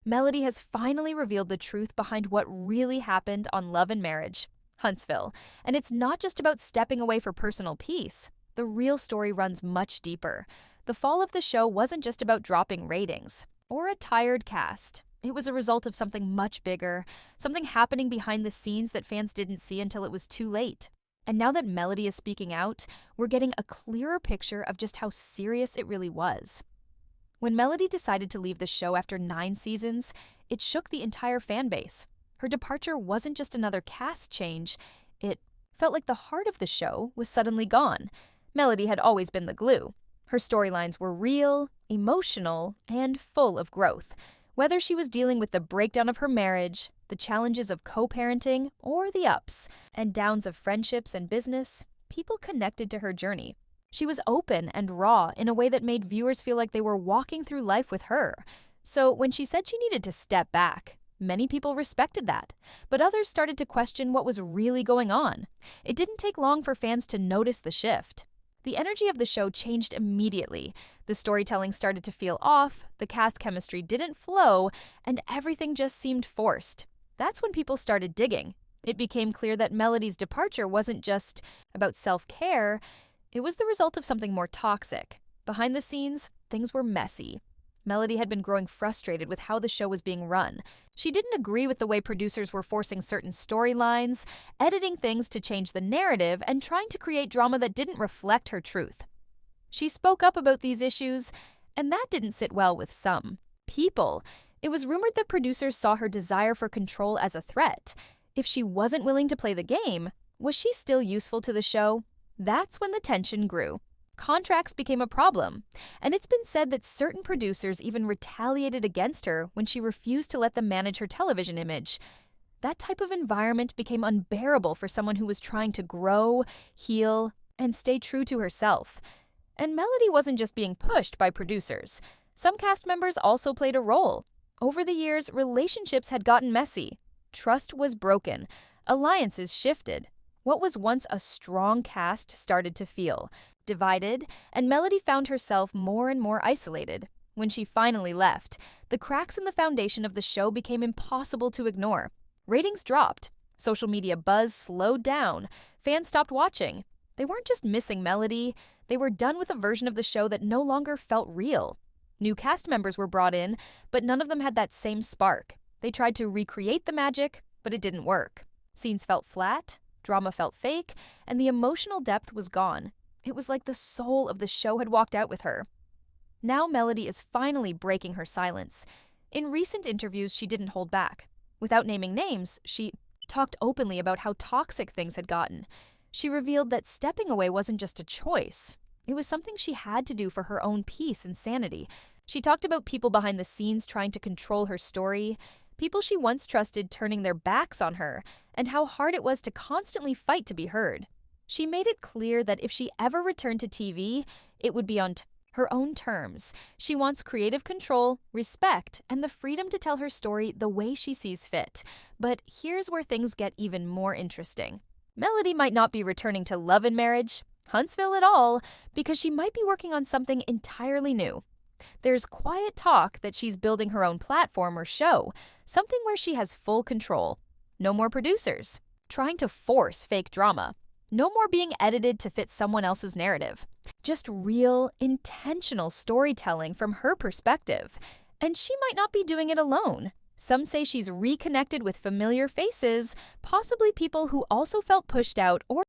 Melody has finally revealed the truth behind what really happened on Love and Marriage, Huntsville. And it's not just about stepping away for personal peace. The real story runs much deeper. The fall of the show wasn't just about dropping ratings or a tired cast. It was a result of something much bigger, something happening behind the scenes that fans didn't see until it was too late. And now that Melody is speaking out, we're getting a clearer picture of just how serious it really was. When Melody decided to leave the show after 9 seasons, it shook the entire fan base. Her departure wasn't just another cast change, it felt like the heart of the show was suddenly gone. Melody had always been the glue. Her storylines were real, emotional, and full of growth. Whether she was dealing with the breakdown of her marriage, the challenges of co-parenting, or the ups and downs of friendships and business, people connected to her journey. She was open and raw in a way that made viewers feel like they were walking through life with her. So when she said she needed to step back, many people respected that, but others started to question what was really going on. It didn't take long for fans to notice the shift. The energy of the show changed immediately. The storytelling started to feel off, the cast chemistry didn't flow, and everything just seemed forced. That's when people started digging. It became clear that Melody's departure wasn't just about self-care, it was the result of something more toxic. Behind the scenes, things were messy. Melody had been growing frustrated with how the show was being run. She didn't agree with the way producers were forcing certain storylines, editing things to change the narrative, and trying to create drama that didn't reflect her truth. She spoke up about these issues, and that didn't sit well with some people. It was rumored that producers saw her desire for control as a threat. If she wasn't willing to play the game, was she still useful to the show? That's when the tension grew. Contracts became a problem, and it's been said that certain producers even retaliated against her when she refused to let them manage her television image. That type of environment became unbearable for someone who was trying to grow, heal, and stay true to herself. And Melody wasn't just being pushed by producers. Some cast members also played a role. Over the years, relationships had gotten messy. Trust was broken. Alliances shifted. What was once a strong cast started to feel divided, and Melody found herself more and more isolated. When she finally left, the cracks in the foundation of the show became impossible to ignore. Ratings dropped. Social media buzz slowed down. Fans stopped watching. They weren't just missing Melody, they were done with a version of the show that no longer felt real. New cast members were brought in, but none of them had that same spark. They tried to recreate the magic, but it didn't work. Scenes felt flat, drama felt fake, and the emotional depth was gone. It was like the soul of the show had walked out with her. Now Melody is finally breaking her silence. In recent interviews, she didn't hold back. Without naming names, she talked openly about how toxic things had gotten. She revealed that stepping away wasn't just a choice. It was something she had to do for her own peace and sanity. She talked about people behind the scenes trying to control her story, people she once trusted turning their backs on her, and how hard it was to constantly fight to be heard. She made it clear that if she ever returned to TV, it would be on her own terms. She wants creative control, respect, and the freedom to tell her story the way she sees fit. But here's where things get even more interesting. Melody might not be returning to Love and Marriage, Huntsville at all, because she might be working on something entirely new. There's quiet talk that she's building her own platform or show, something where she has full control. No more producers trying to force fake drama. No more being edited to fit someone else's narrative. Just real, intentional storytelling from her perspective. And she might not be doing it alone. Some say she's reconnected with familiar faces, possibly people who also felt pushed out or